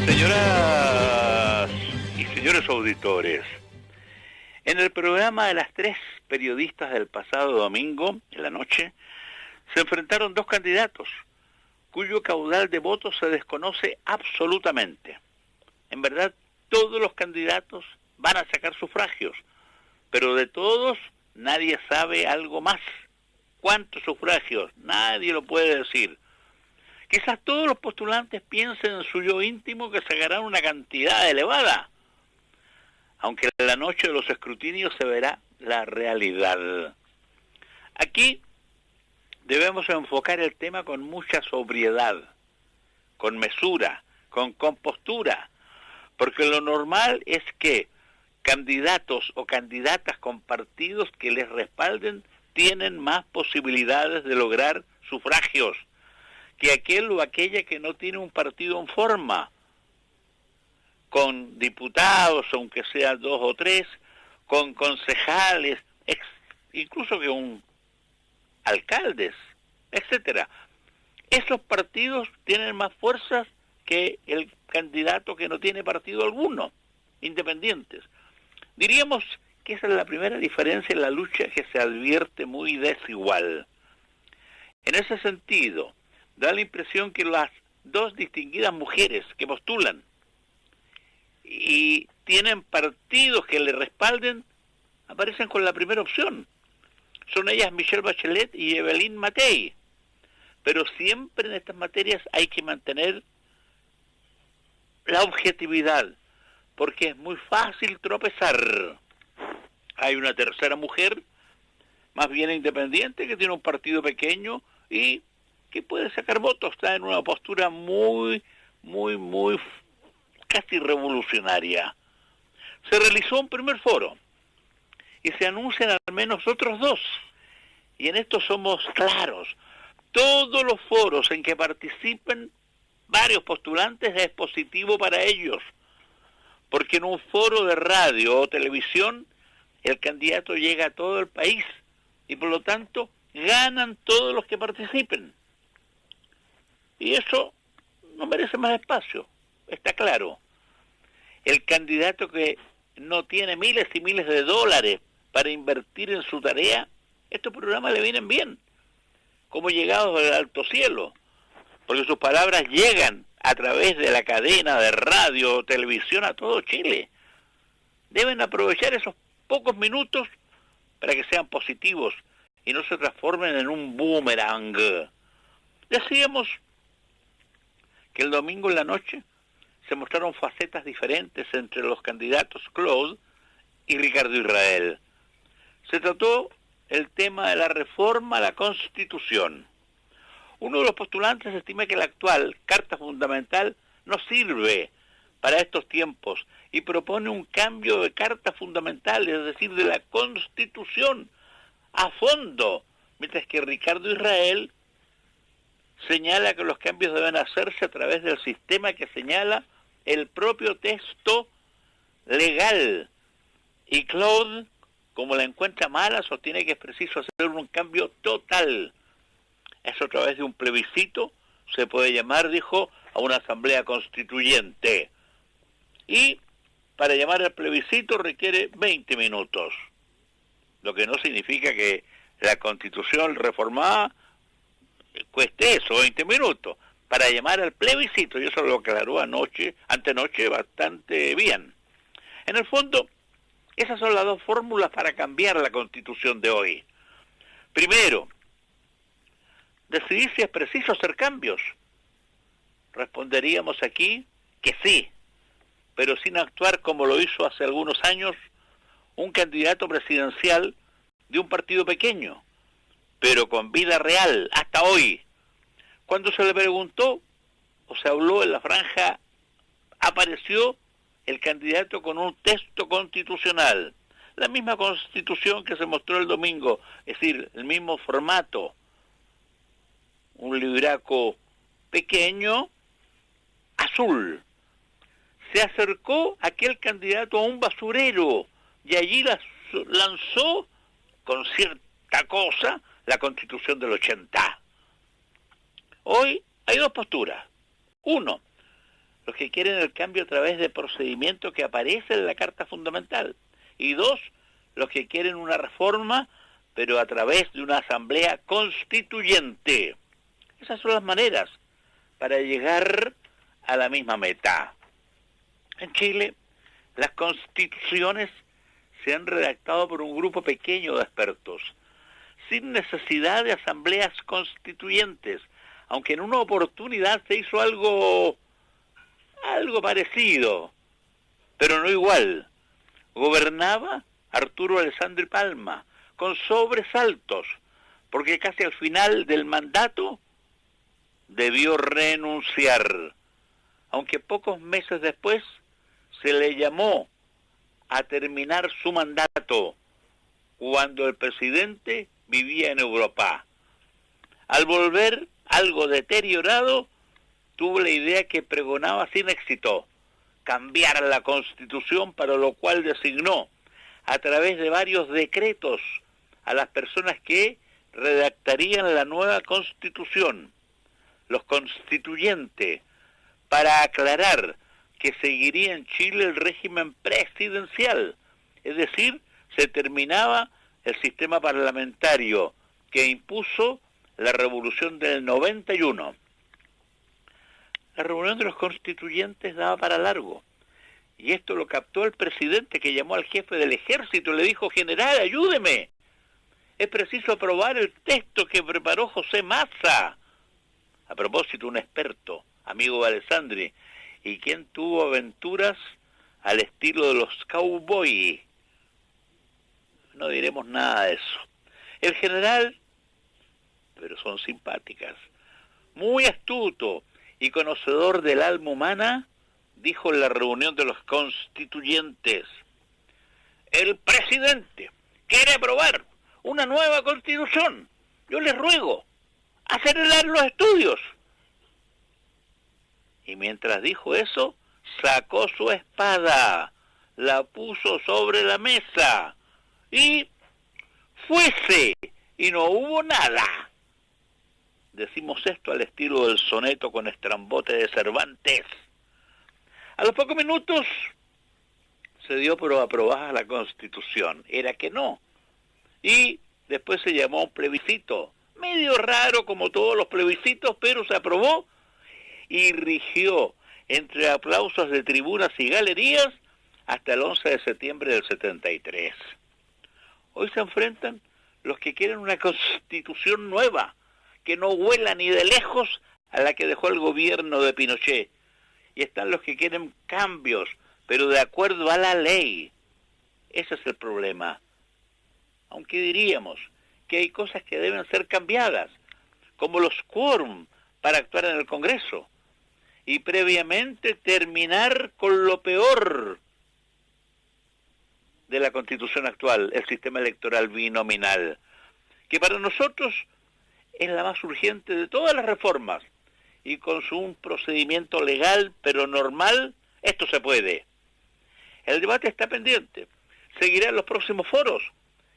Señoras y señores auditores, en el programa de las tres periodistas del pasado domingo, en la noche, se enfrentaron dos candidatos, cuyo caudal de votos se desconoce absolutamente. En verdad, todos los candidatos van a sacar sufragios, pero de todos nadie sabe algo más. ¿Cuántos sufragios? Nadie lo puede decir. Quizás todos los postulantes piensen en su yo íntimo que sacarán una cantidad elevada, aunque en la noche de los escrutinios se verá la realidad. Aquí debemos enfocar el tema con mucha sobriedad, con mesura, con compostura, porque lo normal es que candidatos o candidatas con partidos que les respalden tienen más posibilidades de lograr sufragios que aquel o aquella que no tiene un partido en forma, con diputados, aunque sean 2 o 3, con concejales, incluso con alcaldes, etcétera. Esos partidos tienen más fuerzas que el candidato que no tiene partido alguno, independientes. Diríamos que esa es la primera diferencia en la lucha, que se advierte muy desigual. En ese sentido, da la impresión que las dos distinguidas mujeres que postulan y tienen partidos que le respalden, aparecen con la primera opción. Son ellas Michelle Bachelet y Evelyn Matei. Pero siempre en estas materias hay que mantener la objetividad, porque es muy fácil tropezar. Hay una tercera mujer, más bien independiente, que tiene un partido pequeño y que puede sacar votos, está en una postura muy casi revolucionaria. Se realizó un primer foro y se anuncian al menos otros dos, y en esto somos claros. Todos los foros en que participen varios postulantes es positivo para ellos, porque en un foro de radio o televisión el candidato llega a todo el país y por lo tanto ganan todos los que participen. Y eso no merece más espacio, está claro. El candidato que no tiene miles y miles de dólares para invertir en su tarea, estos programas le vienen bien, como llegados del alto cielo, porque sus palabras llegan a través de la cadena de radio o televisión a todo Chile. Deben aprovechar esos pocos minutos para que sean positivos y no se transformen en un boomerang. Decíamos que el domingo en la noche se mostraron facetas diferentes entre los candidatos Claude y Ricardo Israel. Se trató el tema de la reforma a la Constitución. Uno de los postulantes estima que la actual Carta Fundamental no sirve para estos tiempos y propone un cambio de Carta Fundamental, es decir, de la Constitución a fondo, mientras que Ricardo Israel señala que los cambios deben hacerse a través del sistema que señala el propio texto legal. Y Claude, como la encuentra mala, sostiene que es preciso hacer un cambio total. Eso a través de un plebiscito se puede llamar, dijo, a una asamblea constituyente. Y para llamar al plebiscito requiere 20 minutos, lo que no significa que la Constitución reformada cueste eso, 20 minutos, para llamar al plebiscito, y eso lo aclaró antenoche bastante bien. En el fondo, esas son las dos fórmulas para cambiar la Constitución de hoy. Primero, decidir si es preciso hacer cambios. Responderíamos aquí que sí, pero sin actuar como lo hizo hace algunos años un candidato presidencial de un partido pequeño, pero con vida real, hasta hoy. Cuando se le preguntó, o se habló en la franja, apareció el candidato con un texto constitucional, la misma constitución que se mostró el domingo, es decir, el mismo formato, un libraco pequeño, azul. Se acercó aquel candidato a un basurero y allí lanzó con cierta cosa la Constitución del 80. Hoy hay dos posturas. Uno, los que quieren el cambio a través de procedimiento que aparece en la Carta Fundamental. Y 2, los que quieren una reforma, pero a través de una asamblea constituyente. Esas son las maneras para llegar a la misma meta. En Chile, las constituciones se han redactado por un grupo pequeño de expertos, sin necesidad de asambleas constituyentes, aunque en una oportunidad se hizo algo parecido, pero no igual. Gobernaba Arturo Alessandri Palma, con sobresaltos, porque casi al final del mandato debió renunciar, aunque pocos meses después se le llamó a terminar su mandato, cuando el presidente vivía en Europa. Al volver algo deteriorado, tuvo la idea que pregonaba sin éxito: cambiar la Constitución, para lo cual designó a través de varios decretos a las personas que redactarían la nueva Constitución, los constituyentes, para aclarar que seguiría en Chile el régimen presidencial, es decir, se terminaba el sistema parlamentario que impuso la Revolución del 91. La reunión de los constituyentes daba para largo, y esto lo captó el presidente, que llamó al jefe del ejército y le dijo: general, ayúdeme, es preciso aprobar el texto que preparó José Massa. A propósito, un experto, amigo de Alessandri, y quien tuvo aventuras al estilo de los cowboys. No diremos nada de eso. El general, pero son simpáticas, muy astuto y conocedor del alma humana, dijo en la reunión de los constituyentes: el presidente quiere aprobar una nueva constitución. Yo les ruego acelerar los estudios. Y mientras dijo eso, sacó su espada, la puso sobre la mesa y fuese, y no hubo nada. Decimos esto al estilo del soneto con estrambote de Cervantes. A los pocos minutos se dio por aprobada la Constitución. Era que no. Y después se llamó un plebiscito. Medio raro como todos los plebiscitos, pero se aprobó y rigió entre aplausos de tribunas y galerías hasta el 11 de septiembre del 73. Hoy se enfrentan los que quieren una Constitución nueva, que no huela ni de lejos a la que dejó el gobierno de Pinochet. Y están los que quieren cambios, pero de acuerdo a la ley. Ese es el problema. Aunque diríamos que hay cosas que deben ser cambiadas, como los quórum para actuar en el Congreso, y previamente terminar con lo peor de la Constitución actual, el sistema electoral binominal, que para nosotros es la más urgente de todas las reformas, y con un procedimiento legal pero normal, esto se puede. El debate está pendiente, seguirá en los próximos foros,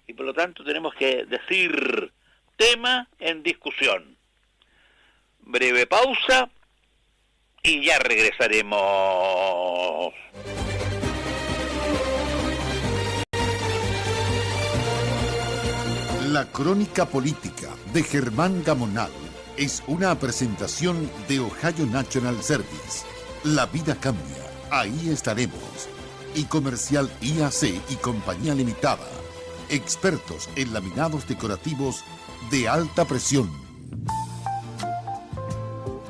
y por lo tanto tenemos que decir: tema en discusión. Breve pausa y ya regresaremos. La crónica política de Germán Gamonal es una presentación de Ohio National Service. La vida cambia, ahí estaremos. Y Comercial IAC y Compañía Limitada, expertos en laminados decorativos de alta presión.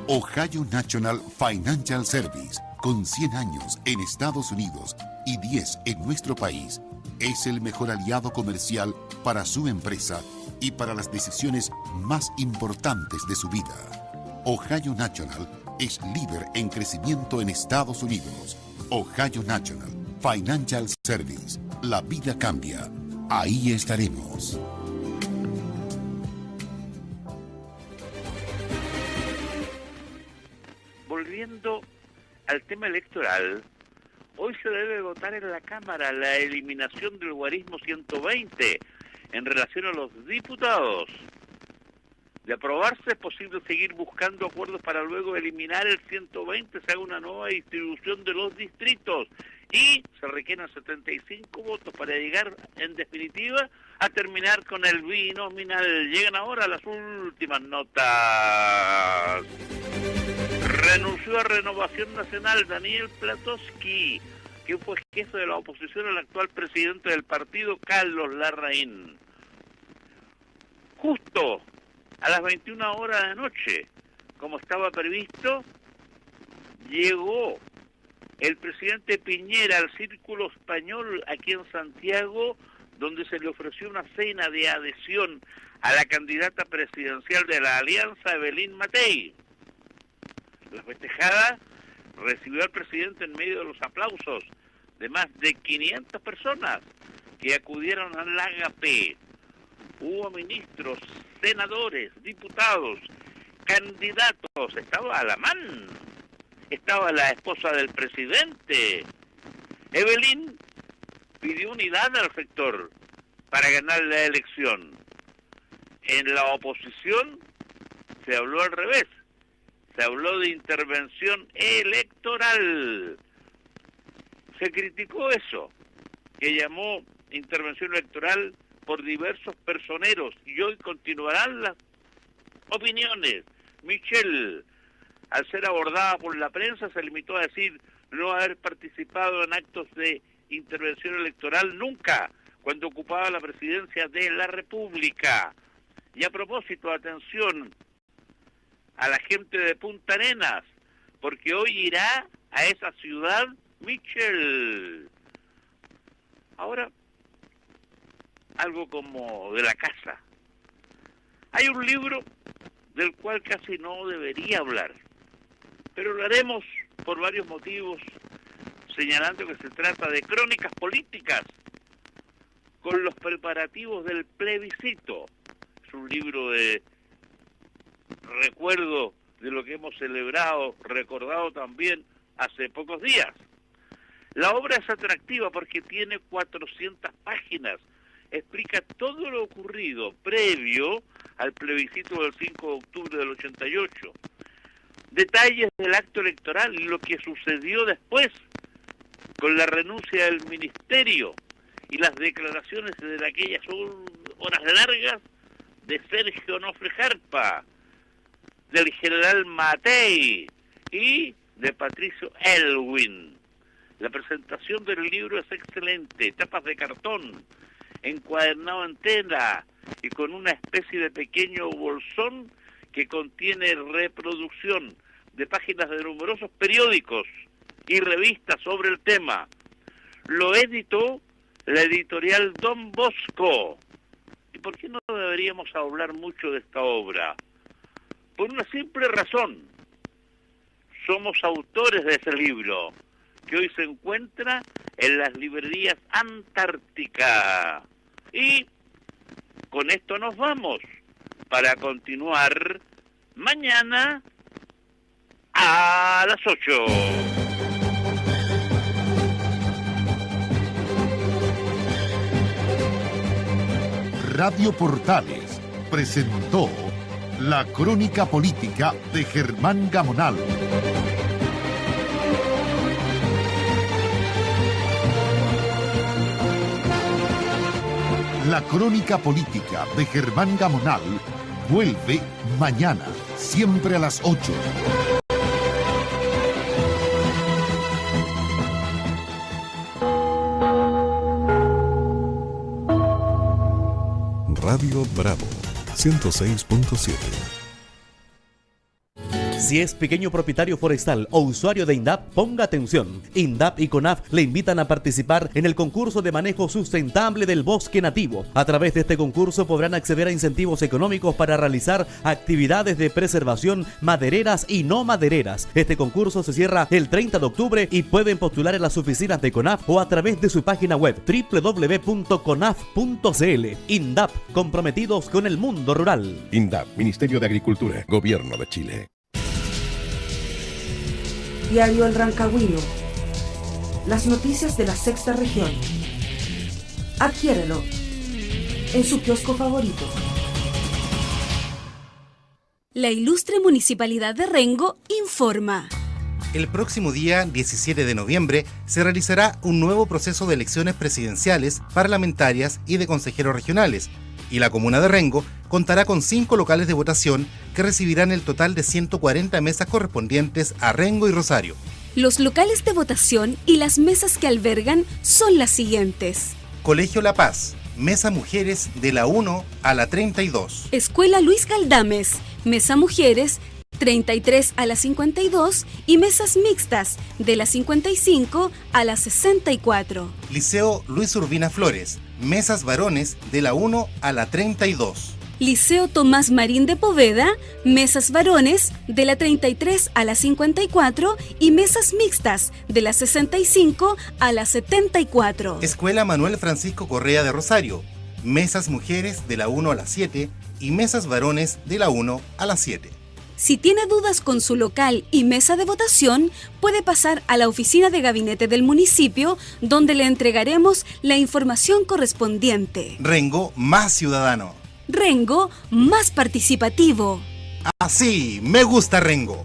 Ohio National Financial Service, con 100 años en Estados Unidos y 10 en nuestro país, es el mejor aliado comercial para su empresa y para las decisiones más importantes de su vida. Ohio National es líder en crecimiento en Estados Unidos. Ohio National Financial Service. La vida cambia. Ahí estaremos. Volviendo al tema electoral, hoy se debe votar en la Cámara la eliminación del guarismo 120 en relación a los diputados. De aprobarse, es posible seguir buscando acuerdos para luego eliminar el 120, se haga una nueva distribución de los distritos y se requieren 75 votos para llegar, en definitiva, a terminar con el binominal. Llegan ahora las últimas notas. Renunció a Renovación Nacional Daniel Platosky, quien fue jefe de la oposición al actual presidente del partido, Carlos Larraín. Justo a las 21 horas de la noche, como estaba previsto, llegó el presidente Piñera al Círculo Español aquí en Santiago, donde se le ofreció una cena de adhesión a la candidata presidencial de la Alianza, Evelyn Matei. La festejada recibió al presidente en medio de los aplausos de más de 500 personas que acudieron al agape. Hubo ministros, senadores, diputados, candidatos, estaba Alamán, estaba la esposa del presidente. Evelyn pidió unidad al sector para ganar la elección. En la oposición se habló al revés, se habló de intervención electoral. Se criticó eso, que llamó intervención electoral por diversos personeros, y hoy continuarán las opiniones. Michelle, al ser abordada por la prensa, se limitó a decir no haber participado en actos de intervención electoral nunca, cuando ocupaba la presidencia de la República. Y a propósito, atención a la gente de Punta Arenas, porque hoy irá a esa ciudad Michelle. Ahora, algo como de la casa. Hay un libro del cual casi no debería hablar, pero lo haremos por varios motivos, señalando que se trata de crónicas políticas con los preparativos del plebiscito. Es un libro de recuerdo de lo que hemos celebrado, recordado también hace pocos días. La obra es atractiva porque tiene 400 páginas, explica todo lo ocurrido previo al plebiscito del 5 de octubre del 88. Detalles del acto electoral y lo que sucedió después, con la renuncia del ministerio y las declaraciones de aquellas horas largas de Sergio Onofre Jarpa, del general Matei y de Patricio Elwin. La presentación del libro es excelente, tapas de cartón, encuadernado en tela y con una especie de pequeño bolsón que contiene reproducción de páginas de numerosos periódicos y revistas sobre el tema. Lo editó la editorial Don Bosco. ¿Y por qué no deberíamos hablar mucho de esta obra? Por una simple razón. Somos autores de ese libro, que hoy se encuentra en las librerías Antártica. Y con esto nos vamos para continuar mañana a las 8. Radio Portales presentó la crónica política de Germán Gamonal. La crónica política de Germán Gamonal vuelve mañana, siempre a las 8. Radio Bravo 106.7. Si es pequeño propietario forestal o usuario de INDAP, ponga atención. INDAP y CONAF le invitan a participar en el concurso de manejo sustentable del bosque nativo. A través de este concurso podrán acceder a incentivos económicos para realizar actividades de preservación madereras y no madereras. Este concurso se cierra el 30 de octubre y pueden postular en las oficinas de CONAF o a través de su página web www.conaf.cl. INDAP, comprometidos con el mundo rural. INDAP, Ministerio de Agricultura, Gobierno de Chile. Diario El Rancagüino. Las noticias de la sexta región. Adquiérelo en su kiosco favorito. La ilustre Municipalidad de Rengo informa. El próximo día 17 de noviembre se realizará un nuevo proceso de elecciones presidenciales, parlamentarias y de consejeros regionales, y la comuna de Rengo contará con 5 locales de votación que recibirán el total de 140 mesas correspondientes a Rengo y Rosario. Los locales de votación y las mesas que albergan son las siguientes: Colegio La Paz, Mesa Mujeres de la 1 a la 32. Escuela Luis Galdames, Mesa Mujeres 33 a la 52 y mesas mixtas de la 55 a la 64. Liceo Luis Urbina Flores, mesas varones de la 1 a la 32. Liceo Tomás Marín de Poveda, mesas varones de la 33 a la 54 y mesas mixtas de la 65 a la 74. Escuela Manuel Francisco Correa de Rosario, mesas mujeres de la 1 a la 7 y mesas varones de la 1 a la 7. Si tiene dudas con su local y mesa de votación, puede pasar a la oficina de gabinete del municipio, donde le entregaremos la información correspondiente. Rengo más ciudadano. Rengo más participativo. Así me gusta Rengo.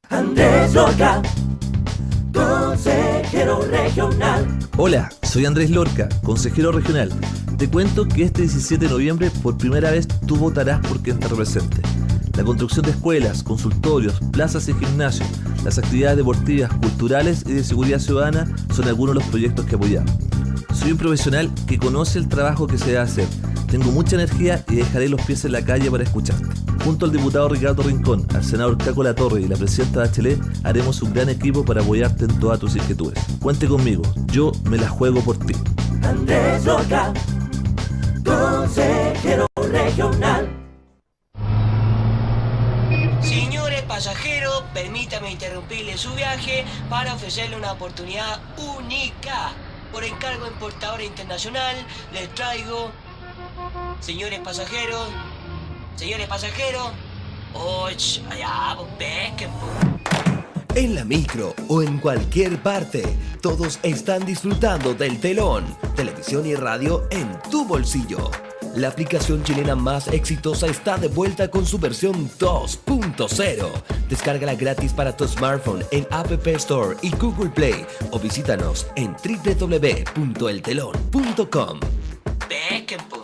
Andrés Lorca, consejero regional. Hola, soy Andrés Lorca, consejero regional. Te cuento que este 17 de noviembre por primera vez tú votarás por quien te represente. La construcción de escuelas, consultorios, plazas y gimnasios, las actividades deportivas, culturales y de seguridad ciudadana son algunos de los proyectos que apoyamos. Soy un profesional que conoce el trabajo que se debe hacer. Tengo mucha energía y dejaré los pies en la calle para escucharte. Junto al diputado Ricardo Rincón, al senador Caco Latorre y la presidenta Bachelet, haremos un gran equipo para apoyarte en todas tus inquietudes. Cuente conmigo, yo me la juego por ti. Andrés Lorca, consejero regional. Señores pasajeros, permítame interrumpirle su viaje para ofrecerle una oportunidad única. Por encargo de importadora internacional, les traigo... Señores pasajeros... allá, pues pesquen, pues. En la micro o en cualquier parte, todos están disfrutando del Telón, televisión y radio en tu bolsillo. La aplicación chilena más exitosa está de vuelta con su versión 2.0. Descárgala gratis para tu smartphone en App Store y Google Play o visítanos en www.eltelon.com. Pesquen, pues.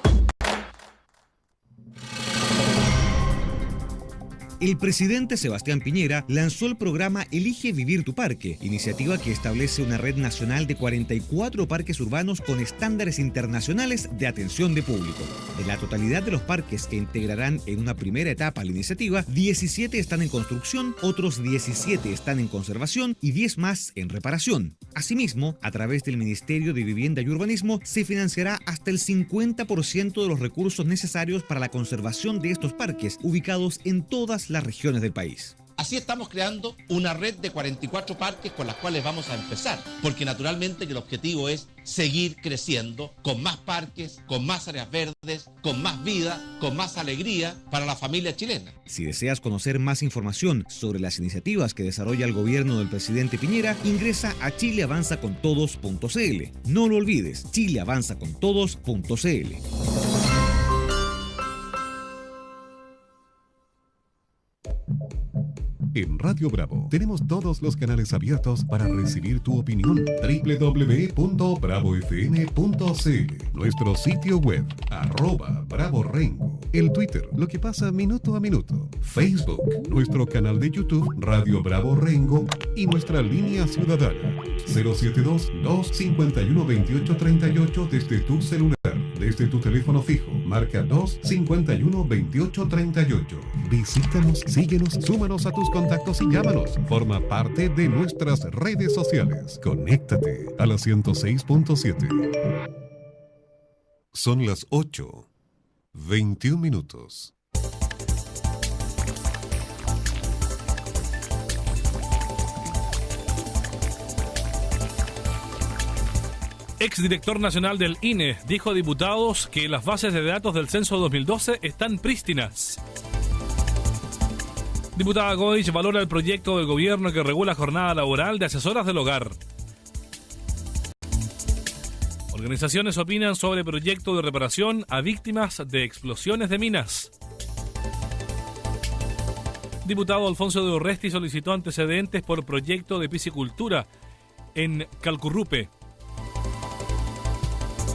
El presidente Sebastián Piñera lanzó el programa Elige Vivir tu Parque, iniciativa que establece una red nacional de 44 parques urbanos con estándares internacionales de atención de público. De la totalidad de los parques que integrarán en una primera etapa la iniciativa, 17 están en construcción, otros 17 están en conservación y 10 más en reparación. Asimismo, a través del Ministerio de Vivienda y Urbanismo, se financiará hasta el 50% de los recursos necesarios para la conservación de estos parques, ubicados en todas las regiones del país. Así estamos creando una red de 44 parques con las cuales vamos a empezar, porque naturalmente que el objetivo es seguir creciendo con más parques, con más áreas verdes, con más vida, con más alegría para la familia chilena. Si deseas conocer más información sobre las iniciativas que desarrolla el gobierno del presidente Piñera, ingresa a chileavanzacontodos.cl. No lo olvides, chileavanzacontodos.cl. En Radio Bravo tenemos todos los canales abiertos para recibir tu opinión. www.bravofm.cl, nuestro sitio web, @BravoRengo, el Twitter, lo que pasa minuto a minuto, Facebook, nuestro canal de YouTube, Radio Bravo Rengo y nuestra línea ciudadana, 072-251-2838 desde tu celular. Desde tu teléfono fijo, marca 251-2838. Visítanos, síguenos, súmanos a tus contactos y llámanos. Forma parte de nuestras redes sociales. Conéctate a la 106.7. Son las 8:21 minutos. Exdirector nacional del INE dijo a diputados que las bases de datos del censo 2012 están prístinas. Diputada Goich valora el proyecto del gobierno que regula jornada laboral de asesoras del hogar. Organizaciones opinan sobre proyecto de reparación a víctimas de explosiones de minas. Diputado Alfonso de Urresti solicitó antecedentes por proyecto de piscicultura en Calcurrupe.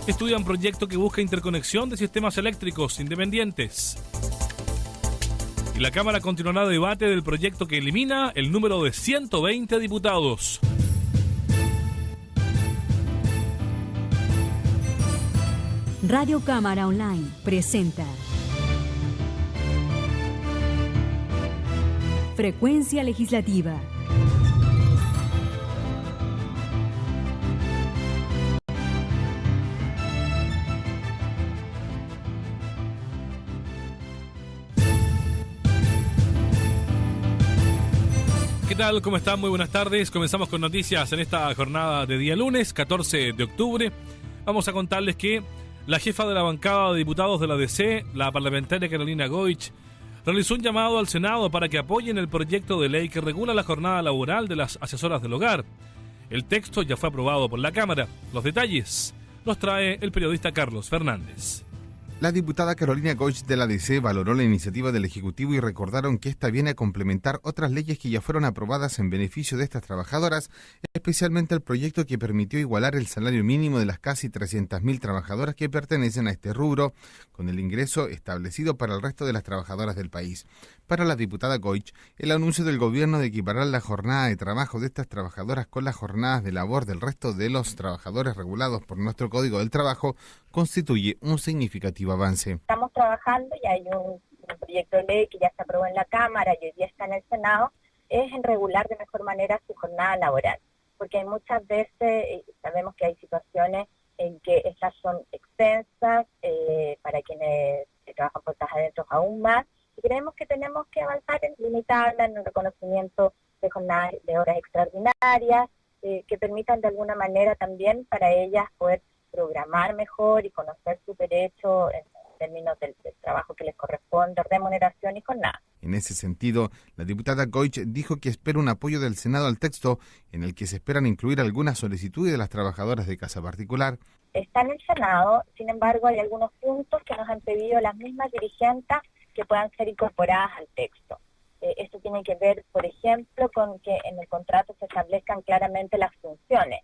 Estudian proyecto que busca interconexión de sistemas eléctricos independientes. Y la Cámara continuará debate del proyecto que elimina el número de 120 diputados. Radio Cámara Online presenta Frecuencia Legislativa. ¿Qué tal? ¿Cómo están? Muy buenas tardes. Comenzamos con noticias en esta jornada de día lunes, 14 de octubre. Vamos a contarles que la jefa de la bancada de diputados de la DC, la parlamentaria Carolina Goich, realizó un llamado al Senado para que apoyen el proyecto de ley que regula la jornada laboral de las asesoras del hogar. El texto ya fue aprobado por la Cámara. Los detalles los trae el periodista Carlos Fernández. La diputada Carolina Goich de la DC valoró la iniciativa del Ejecutivo y recordaron que esta viene a complementar otras leyes que ya fueron aprobadas en beneficio de estas trabajadoras, especialmente el proyecto que permitió igualar el salario mínimo de las casi 300.000 trabajadoras que pertenecen a este rubro, con el ingreso establecido para el resto de las trabajadoras del país. Para la diputada Goich, el anuncio del gobierno de equiparar la jornada de trabajo de estas trabajadoras con las jornadas de labor del resto de los trabajadores regulados por nuestro Código del Trabajo constituye un significativo avance. Estamos trabajando y hay un proyecto de ley que ya se aprobó en la Cámara y hoy día está en el Senado, es en regular de mejor manera su jornada laboral, porque hay muchas veces, sabemos que hay situaciones en que estas son extensas, para quienes trabajan por caja adentro aún más, y creemos que tenemos que avanzar en limitarla, en el reconocimiento de jornadas de horas extraordinarias, que permitan de alguna manera también para ellas poder programar mejor y conocer su derecho en términos del trabajo que les corresponde, remuneración y jornada. En ese sentido, la diputada Goich dijo que espera un apoyo del Senado al texto, en el que se esperan incluir algunas solicitudes de las trabajadoras de casa particular. Está en el Senado, sin embargo, hay algunos puntos que nos han pedido las mismas dirigentes que puedan ser incorporadas al texto. Esto tiene que ver, por ejemplo, con que en el contrato se establezcan claramente las funciones.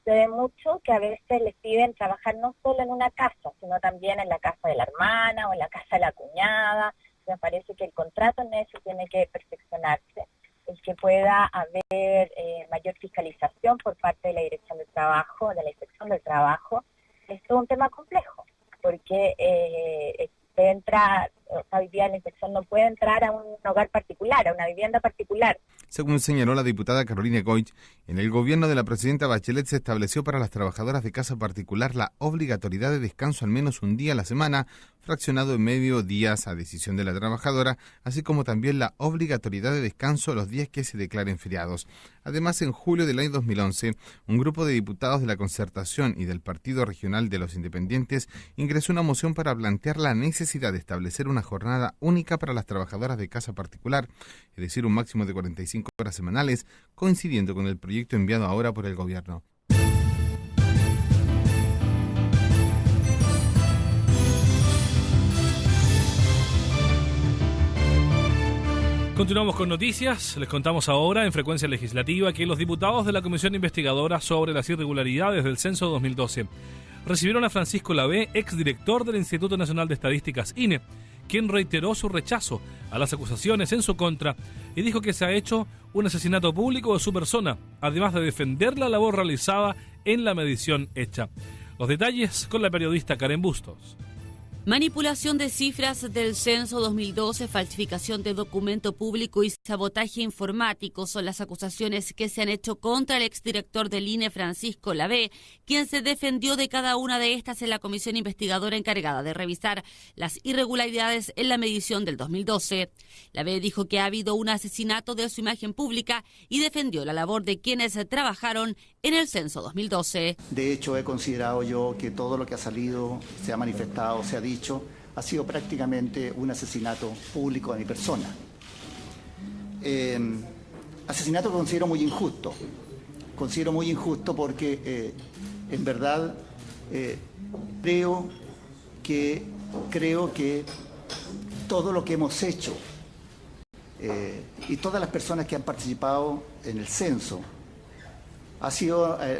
Se ve mucho que a veces les piden trabajar no solo en una casa, sino también en la casa de la hermana o en la casa de la cuñada. Me parece que el contrato en eso tiene que perfeccionarse, el que pueda haber mayor fiscalización por parte de la Dirección del Trabajo, de la Inspección del Trabajo. Es todo un tema complejo, porque hoy día la inspección no puede entrar a un hogar particular, a una vivienda particular. Según señaló la diputada Carolina Goich, en el gobierno de la presidenta Bachelet se estableció para las trabajadoras de casa particular la obligatoriedad de descanso al menos un día a la semana, fraccionado en medio días a decisión de la trabajadora, así como también la obligatoriedad de descanso los días que se declaren feriados. Además, en julio del año 2011, un grupo de diputados de la Concertación y del Partido Regional de los Independientes ingresó una moción para plantear la necesidad de establecer una jornada única para las trabajadoras de casa particular, es decir, un máximo de 45 horas semanales, coincidiendo con el proyecto enviado ahora por el gobierno. Continuamos con noticias. Les contamos ahora en Frecuencia Legislativa que los diputados de la Comisión Investigadora sobre las Irregularidades del Censo 2012 recibieron a Francisco Lavé, exdirector del Instituto Nacional de Estadísticas, INE, quien reiteró su rechazo a las acusaciones en su contra y dijo que se ha hecho un asesinato público de su persona, además de defender la labor realizada en la medición hecha. Los detalles con la periodista Karen Bustos. Manipulación de cifras del censo 2012, falsificación de documento público y sabotaje informático son las acusaciones que se han hecho contra el exdirector del INE, Francisco Lavé, quien se defendió de cada una de estas en la comisión investigadora encargada de revisar las irregularidades en la medición del 2012. Lavé dijo que ha habido un asesinato de su imagen pública y defendió la labor de quienes trabajaron en el censo 2012. De hecho, he considerado yo que todo lo que ha salido, se ha manifestado, se ha dicho, ha sido prácticamente un asesinato público de mi persona. Asesinato que considero muy injusto. Considero muy injusto porque, en verdad, Creo que todo lo que hemos hecho y todas las personas que han participado en el censo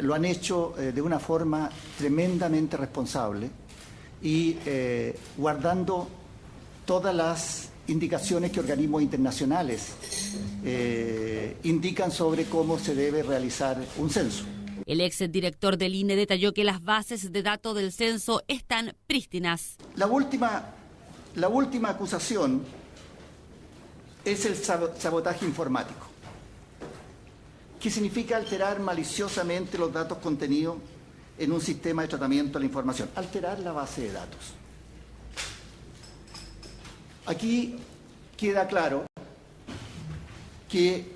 lo han hecho de una forma tremendamente responsable y guardando todas las indicaciones que organismos internacionales indican sobre cómo se debe realizar un censo. El exdirector del INE detalló que las bases de datos del censo están prístinas. La última acusación es el sabotaje informático, que significa alterar maliciosamente los datos contenidos en un sistema de tratamiento de la información, alterar la base de datos. Aquí queda claro que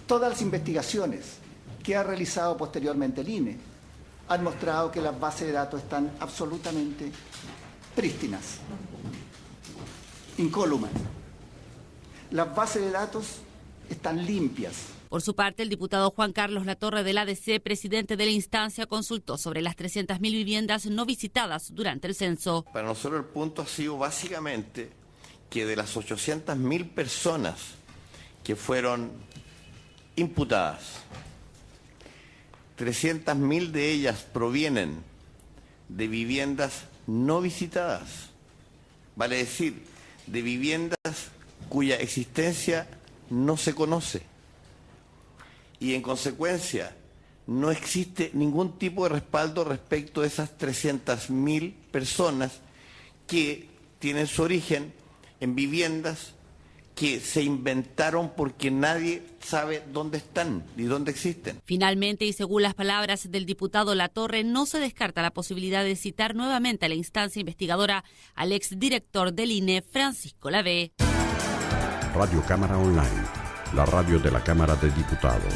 todas las investigaciones que ha realizado posteriormente el INE han mostrado que las bases de datos están absolutamente prístinas, incólumes. Las bases de datos están limpias. Por su parte, el diputado Juan Carlos Latorre del ADC, presidente de la instancia, consultó sobre las 300.000 viviendas no visitadas durante el censo. Para nosotros el punto ha sido básicamente que de las 800.000 personas que fueron imputadas, 300.000 de ellas provienen de viviendas no visitadas, vale decir, de viviendas cuya existencia no se conoce y en consecuencia no existe ningún tipo de respaldo respecto de esas 300.000 personas que tienen su origen en viviendas que se inventaron porque nadie sabe dónde están ni dónde existen. Finalmente, y según las palabras del diputado Latorre, no se descarta la posibilidad de citar nuevamente a la instancia investigadora al exdirector del INE, Francisco Lavé. Radio Cámara Online, la radio de la Cámara de Diputados.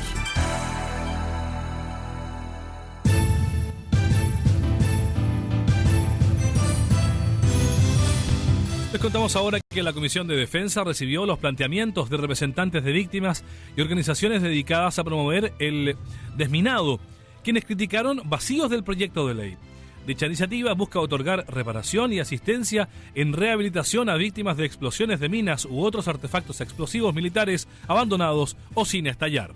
Les contamos ahora que la Comisión de Defensa recibió los planteamientos de representantes de víctimas y organizaciones dedicadas a promover el desminado, quienes criticaron vacíos del proyecto de ley. Dicha iniciativa busca otorgar reparación y asistencia en rehabilitación a víctimas de explosiones de minas u otros artefactos explosivos militares abandonados o sin estallar.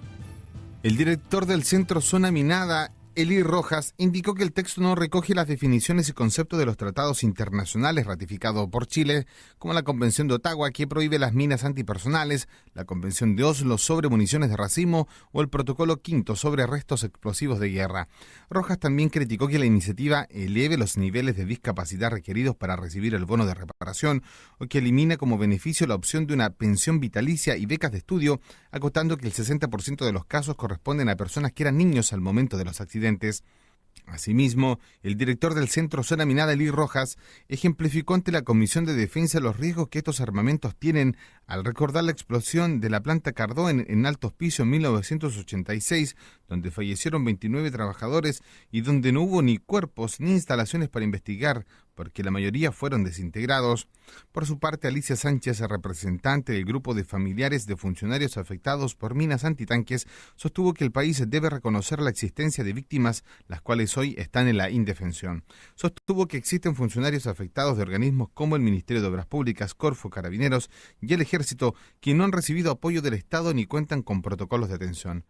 El director del Centro Zona Minada, Eli Rojas, indicó que el texto no recoge las definiciones y conceptos de los tratados internacionales ratificados por Chile, como la Convención de Ottawa, que prohíbe las minas antipersonales, la Convención de Oslo sobre municiones de racimo o el Protocolo V sobre restos explosivos de guerra. Rojas también criticó que la iniciativa eleve los niveles de discapacidad requeridos para recibir el bono de reparación o que elimina como beneficio la opción de una pensión vitalicia y becas de estudio, acotando que el 60% de los casos corresponden a personas que eran niños al momento de los accidentes. Asimismo, el director del Centro Zona Minada, Eli Rojas, ejemplificó ante la Comisión de Defensa los riesgos que estos armamentos tienen al recordar la explosión de la planta Cardó en Alto Hospicio en 1986, donde fallecieron 29 trabajadores y donde no hubo ni cuerpos ni instalaciones para investigar, porque la mayoría fueron desintegrados. Por su parte, Alicia Sánchez, representante del grupo de familiares de funcionarios afectados por minas antitanques, sostuvo que el país debe reconocer la existencia de víctimas, las cuales hoy están en la indefensión. Sostuvo que existen funcionarios afectados de organismos como el Ministerio de Obras Públicas, Corfo, Carabineros y el Ejército, que no han recibido apoyo del Estado ni cuentan con protocolos de atención.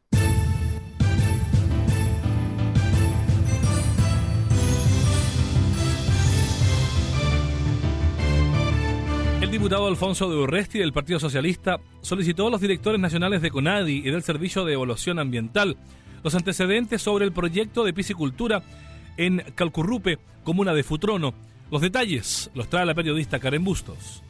El diputado Alfonso de Urresti del Partido Socialista solicitó a los directores nacionales de CONADI y del Servicio de Evaluación Ambiental los antecedentes sobre el proyecto de piscicultura en Calcurrupe, comuna de Futrono. Los detalles los trae la periodista Karen Bustos.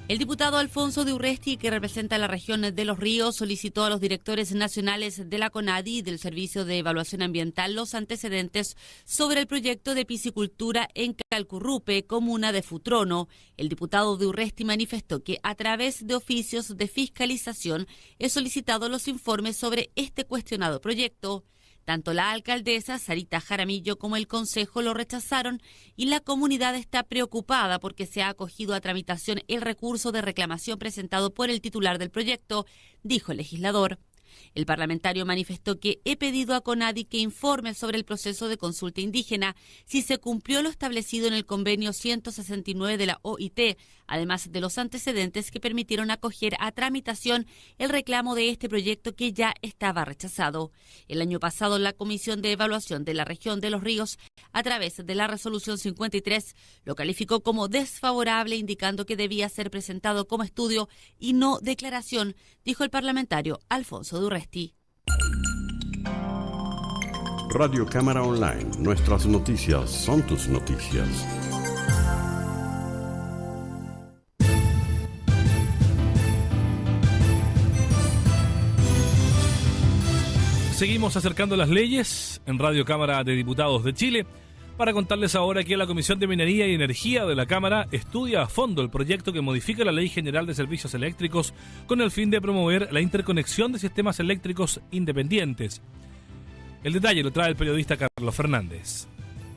El diputado Alfonso de Urresti, que representa la región de Los Ríos, solicitó a los directores nacionales de la CONADI y del Servicio de Evaluación Ambiental los antecedentes sobre el proyecto de piscicultura en Calcurrupe, comuna de Futrono. El diputado de Urresti manifestó que a través de oficios de fiscalización he solicitado los informes sobre este cuestionado proyecto. Tanto la alcaldesa Sarita Jaramillo como el Consejo lo rechazaron y la comunidad está preocupada porque se ha acogido a tramitación el recurso de reclamación presentado por el titular del proyecto, dijo el legislador. El parlamentario manifestó que he pedido a CONADI que informe sobre el proceso de consulta indígena, si se cumplió lo establecido en el convenio 169 de la OIT, además de los antecedentes que permitieron acoger a tramitación el reclamo de este proyecto que ya estaba rechazado. El año pasado, la Comisión de Evaluación de la Región de los Ríos, a través de la Resolución 53, lo calificó como desfavorable, indicando que debía ser presentado como estudio y no declaración, dijo el parlamentario Alfonso Durresti. Radio Cámara Online, nuestras noticias son tus noticias. Seguimos acercando las leyes en Radio Cámara de Diputados de Chile para contarles ahora que la Comisión de Minería y Energía de la Cámara estudia a fondo el proyecto que modifica la Ley General de Servicios Eléctricos con el fin de promover la interconexión de sistemas eléctricos independientes. El detalle lo trae el periodista Carlos Fernández.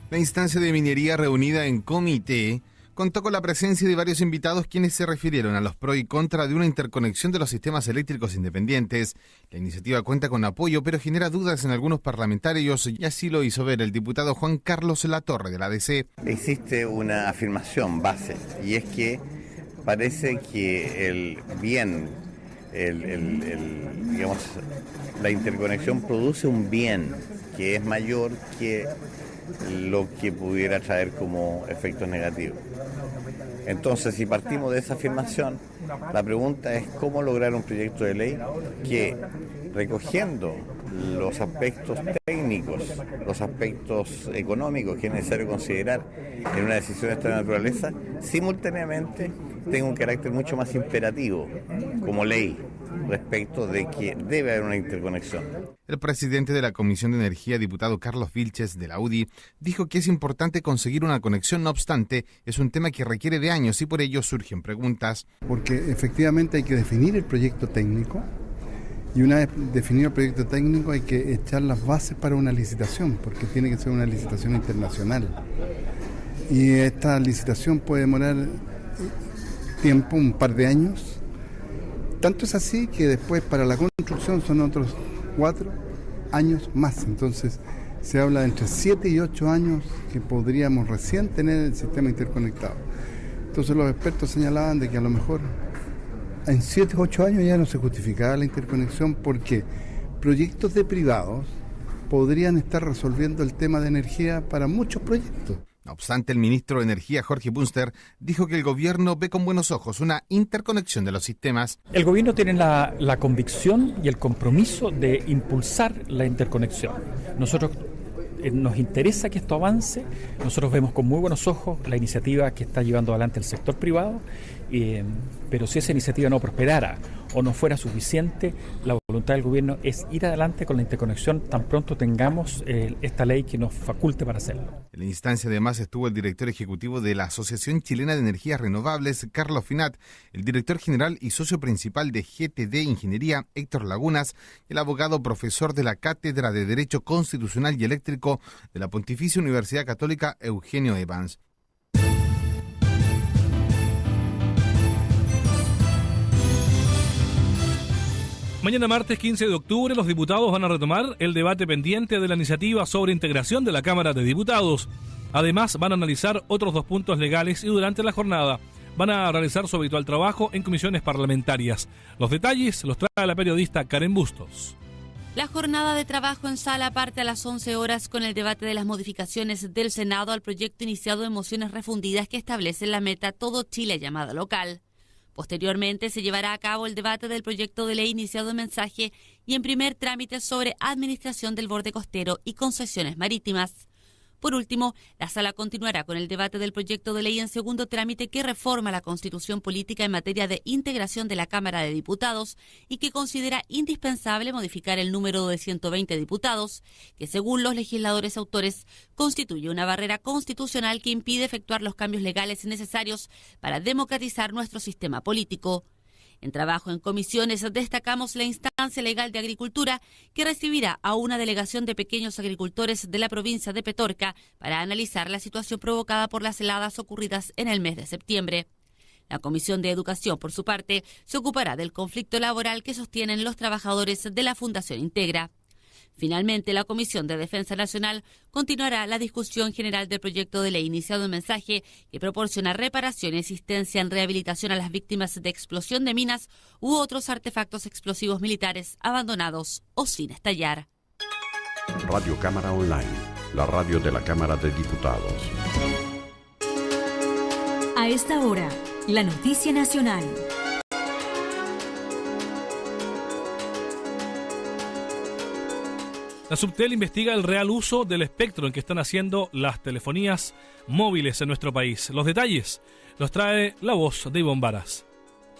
La instancia de minería reunida en comité contó con la presencia de varios invitados quienes se refirieron a los pro y contra de una interconexión de los sistemas eléctricos independientes. La iniciativa cuenta con apoyo, pero genera dudas en algunos parlamentarios, y así lo hizo ver el diputado Juan Carlos Latorre de la DC. Existe una afirmación base, y es que parece que el bien, digamos, la interconexión produce un bien que es mayor que lo que pudiera traer como efectos negativos. Entonces, si partimos de esa afirmación, la pregunta es cómo lograr un proyecto de ley que, recogiendo los aspectos técnicos, los aspectos económicos que es necesario considerar en una decisión de esta naturaleza, simultáneamente tenga un carácter mucho más imperativo como ley respecto de que debe haber una interconexión. El presidente de la Comisión de Energía, diputado Carlos Vilches de la UDI, dijo que es importante conseguir una conexión, no obstante, es un tema que requiere de años y por ello surgen preguntas. Porque efectivamente hay que definir el proyecto técnico y una vez definido el proyecto técnico hay que echar las bases para una licitación, porque tiene que ser una licitación internacional. Y esta licitación puede demorar tiempo, un par de años. Tanto es así que después para la construcción son otros 4 años más. Entonces se habla de entre 7 y 8 años que podríamos recién tener el sistema interconectado. Entonces los expertos señalaban de que a lo mejor en 7 o 8 años ya no se justificaba la interconexión porque proyectos de privados podrían estar resolviendo el tema de energía para muchos proyectos. No obstante, el ministro de Energía, Jorge Bunster, dijo que el gobierno ve con buenos ojos una interconexión de los sistemas. El gobierno tiene la convicción y el compromiso de impulsar la interconexión. Nosotros nos interesa que esto avance, nosotros vemos con muy buenos ojos la iniciativa que está llevando adelante el sector privado, pero si esa iniciativa no prosperara o no fuera suficiente, la voluntad del gobierno es ir adelante con la interconexión tan pronto tengamos esta ley que nos faculte para hacerlo. En la instancia además estuvo el director ejecutivo de la Asociación Chilena de Energías Renovables, Carlos Finat, el director general y socio principal de GTD Ingeniería, Héctor Lagunas, y el abogado profesor de la Cátedra de Derecho Constitucional y Eléctrico de la Pontificia Universidad Católica, Eugenio Evans. Mañana martes 15 de octubre los diputados van a retomar el debate pendiente de la iniciativa sobre integración de la Cámara de Diputados. Además van a analizar otros 2 puntos legales y durante la jornada van a realizar su habitual trabajo en comisiones parlamentarias. Los detalles los trae la periodista Karen Bustos. La jornada de trabajo en sala parte a las 11 horas con el debate de las modificaciones del Senado al proyecto iniciado de mociones refundidas que establece la meta Todo Chile llamada local. Posteriormente se llevará a cabo el debate del proyecto de ley iniciado en mensaje y en primer trámite sobre administración del borde costero y concesiones marítimas. Por último, la sala continuará con el debate del proyecto de ley en segundo trámite que reforma la Constitución política en materia de integración de la Cámara de Diputados y que considera indispensable modificar el número de 120 diputados, que según los legisladores autores constituye una barrera constitucional que impide efectuar los cambios legales necesarios para democratizar nuestro sistema político. En trabajo en comisiones destacamos la instancia legal de agricultura que recibirá a una delegación de pequeños agricultores de la provincia de Petorca para analizar la situación provocada por las heladas ocurridas en el mes de septiembre. La Comisión de Educación, por su parte, se ocupará del conflicto laboral que sostienen los trabajadores de la Fundación Integra. Finalmente, la Comisión de Defensa Nacional continuará la discusión general del proyecto de ley iniciado en mensaje que proporciona reparación y asistencia en rehabilitación a las víctimas de explosión de minas u otros artefactos explosivos militares abandonados o sin estallar. Radio Cámara Online, la radio de la Cámara de Diputados. A esta hora, la noticia nacional. La Subtel investiga el real uso del espectro en que están haciendo las telefonías móviles en nuestro país. Los detalles los trae la voz de Ivonne Varas.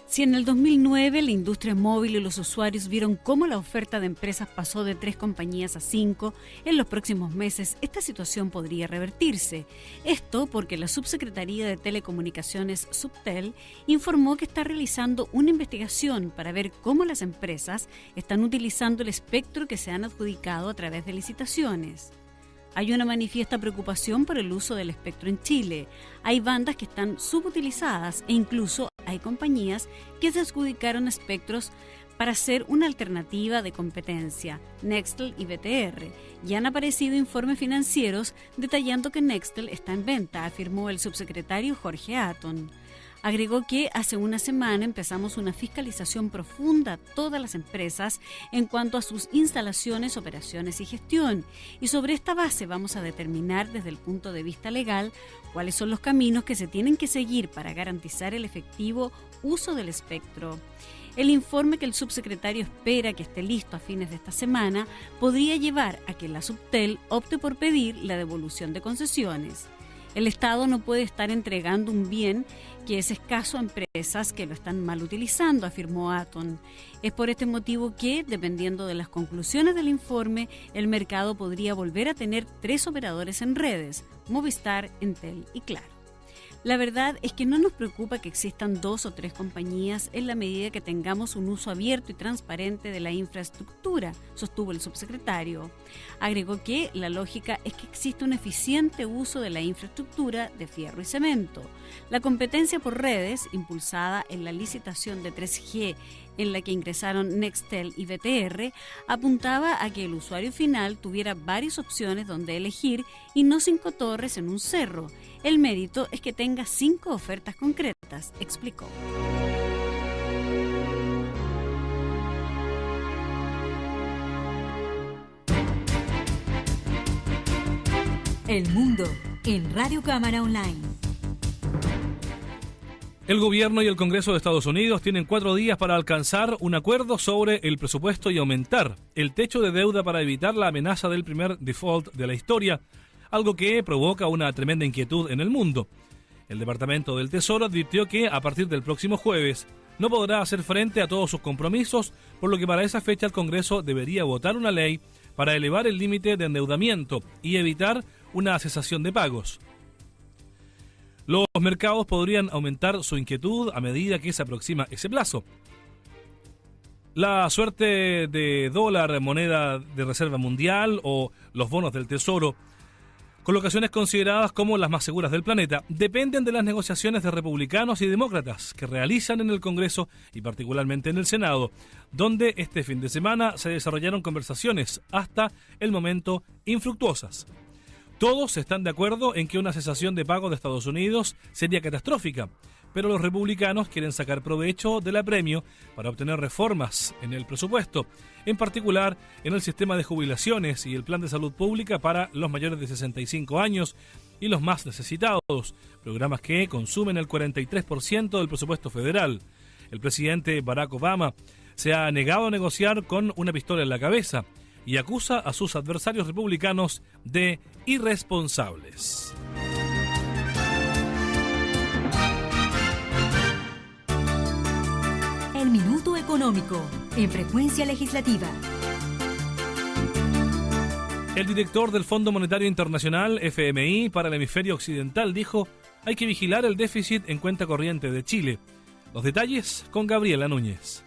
Si en el 2009 la industria móvil y los usuarios vieron cómo la oferta de empresas pasó de 3 compañías a 5, en los próximos meses esta situación podría revertirse. Esto porque la Subsecretaría de Telecomunicaciones, Subtel, informó que está realizando una investigación para ver cómo las empresas están utilizando el espectro que se han adjudicado a través de licitaciones. Hay una manifiesta preocupación por el uso del espectro en Chile. Hay bandas que están subutilizadas e incluso hay compañías que se adjudicaron espectros para ser una alternativa de competencia, Nextel y BTR. Ya han aparecido informes financieros detallando que Nextel está en venta, afirmó el subsecretario Jorge Atton. Agregó que hace una semana empezamos una fiscalización profunda a todas las empresas en cuanto a sus instalaciones, operaciones y gestión. Y sobre esta base vamos a determinar desde el punto de vista legal cuáles son los caminos que se tienen que seguir para garantizar el efectivo uso del espectro. El informe que el subsecretario espera que esté listo a fines de esta semana podría llevar a que la Subtel opte por pedir la devolución de concesiones. El Estado no puede estar entregando un bien que es escaso a empresas que lo están mal utilizando, afirmó Atton. Es por este motivo que, dependiendo de las conclusiones del informe, el mercado podría volver a tener 3 operadores en redes, Movistar, Entel y Claro. La verdad es que no nos preocupa que existan 2 o 3 compañías en la medida que tengamos un uso abierto y transparente de la infraestructura, sostuvo el subsecretario. Agregó que la lógica es que existe un eficiente uso de la infraestructura de fierro y cemento. La competencia por redes, impulsada en la licitación de 3G en la que ingresaron Nextel y BTR, apuntaba a que el usuario final tuviera varias opciones donde elegir y no 5 torres en un cerro. El mérito es que tenga 5 ofertas concretas, explicó. El mundo en Radio Cámara Online. El gobierno y el Congreso de Estados Unidos tienen 4 días para alcanzar un acuerdo sobre el presupuesto y aumentar el techo de deuda para evitar la amenaza del primer default de la historia, algo que provoca una tremenda inquietud en el mundo. El Departamento del Tesoro advirtió que a partir del próximo jueves no podrá hacer frente a todos sus compromisos, por lo que para esa fecha el Congreso debería votar una ley para elevar el límite de endeudamiento y evitar una cesación de pagos. Los mercados podrían aumentar su inquietud a medida que se aproxima ese plazo. La suerte de dólar, moneda de reserva mundial, o los bonos del Tesoro, colocaciones consideradas como las más seguras del planeta, dependen de las negociaciones de republicanos y demócratas que realizan en el Congreso y particularmente en el Senado, donde este fin de semana se desarrollaron conversaciones hasta el momento infructuosas. Todos están de acuerdo en que una cesación de pago de Estados Unidos sería catastrófica, pero los republicanos quieren sacar provecho del apremio para obtener reformas en el presupuesto, en particular en el sistema de jubilaciones y el plan de salud pública para los mayores de 65 años y los más necesitados, programas que consumen el 43% del presupuesto federal. El presidente Barack Obama se ha negado a negociar con una pistola en la cabeza y acusa a sus adversarios republicanos de irresponsables. El Minuto Económico, en Frecuencia Legislativa. El director del Fondo Monetario Internacional, FMI, para el hemisferio occidental dijo: hay que vigilar el déficit en cuenta corriente de Chile. Los detalles con Gabriela Núñez.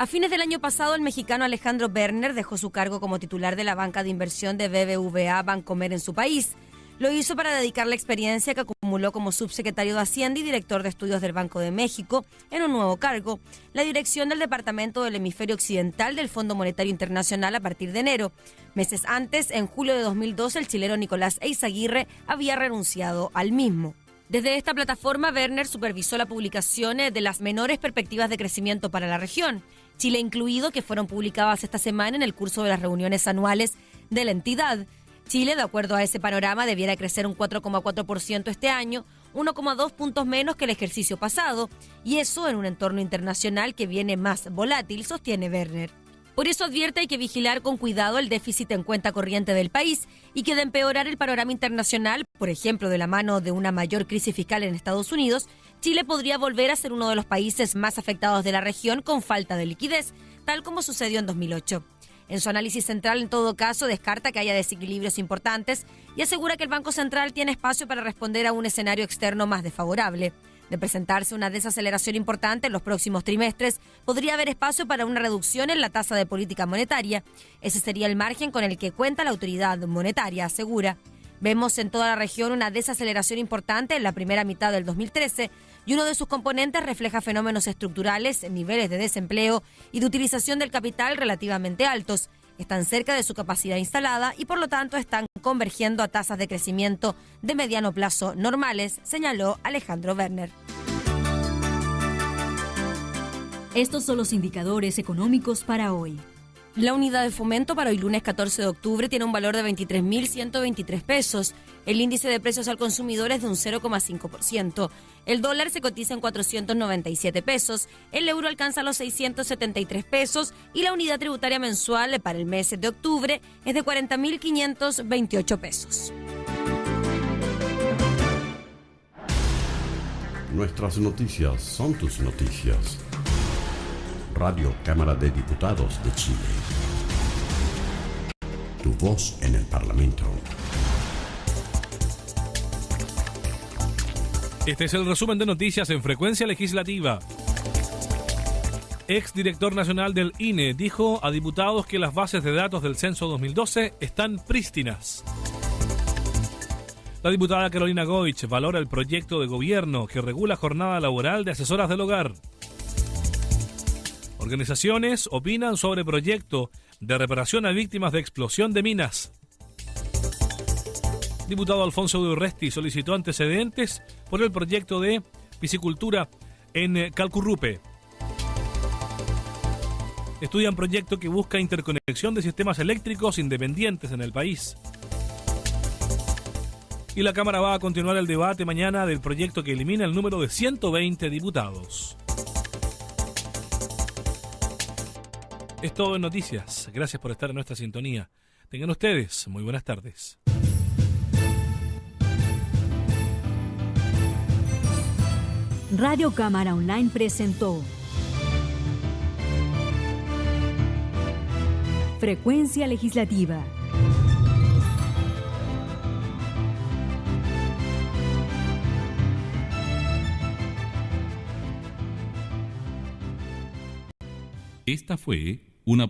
A fines del año pasado, el mexicano Alejandro Berner dejó su cargo como titular de la banca de inversión de BBVA Bancomer en su país. Lo hizo para dedicar la experiencia que acumuló como subsecretario de Hacienda y director de estudios del Banco de México en un nuevo cargo, la dirección del Departamento del Hemisferio Occidental del Fondo Monetario Internacional a partir de enero. Meses antes, en julio de 2012, el chileno Nicolás Eyzaguirre había renunciado al mismo. Desde esta plataforma, Werner supervisó la publicación de las menores perspectivas de crecimiento para la región, Chile incluido, que fueron publicadas esta semana en el curso de las reuniones anuales de la entidad. Chile, de acuerdo a ese panorama, debiera crecer un 4,4% este año, 1,2 puntos menos que el ejercicio pasado, y eso en un entorno internacional que viene más volátil, sostiene Werner. Por eso advierte hay que vigilar con cuidado el déficit en cuenta corriente del país y que de empeorar el panorama internacional, por ejemplo de la mano de una mayor crisis fiscal en Estados Unidos, Chile podría volver a ser uno de los países más afectados de la región con falta de liquidez, tal como sucedió en 2008. En su análisis central, en todo caso, descarta que haya desequilibrios importantes y asegura que el Banco Central tiene espacio para responder a un escenario externo más desfavorable. De presentarse una desaceleración importante en los próximos trimestres, podría haber espacio para una reducción en la tasa de política monetaria. Ese sería el margen con el que cuenta la autoridad monetaria, asegura. Vemos en toda la región una desaceleración importante en la primera mitad del 2013 y uno de sus componentes refleja fenómenos estructurales, niveles de desempleo y de utilización del capital relativamente altos. Están cerca de su capacidad instalada y por lo tanto están convergiendo a tasas de crecimiento de mediano plazo normales, señaló Alejandro Werner. Estos son los indicadores económicos para hoy. La unidad de fomento para hoy lunes 14 de octubre tiene un valor de 23.123 pesos. El índice de precios al consumidor es de un 0,5%. El dólar se cotiza en 497 pesos. El euro alcanza los 673 pesos y la unidad tributaria mensual para el mes de octubre es de 40.528 pesos. Nuestras noticias son tus noticias. Radio Cámara de Diputados de Chile. Tu voz en el Parlamento. Este es el resumen de noticias en Frecuencia Legislativa. Exdirector nacional del INE dijo a diputados que las bases de datos del censo 2012 están prístinas. La diputada Carolina Goich valora el proyecto de gobierno que regula jornada laboral de asesoras del hogar. Organizaciones opinan sobre proyecto de reparación a víctimas de explosión de minas. Diputado Alfonso de Urresti solicitó antecedentes por el proyecto de piscicultura en Calcurrupe. Estudian proyecto que busca interconexión de sistemas eléctricos independientes en el país. Y la Cámara va a continuar el debate mañana del proyecto que elimina el número de 120 diputados. Es todo en noticias. Gracias por estar en nuestra sintonía. Tengan ustedes muy buenas tardes. Radio Cámara Online presentó Frecuencia Legislativa. Esta fue una producción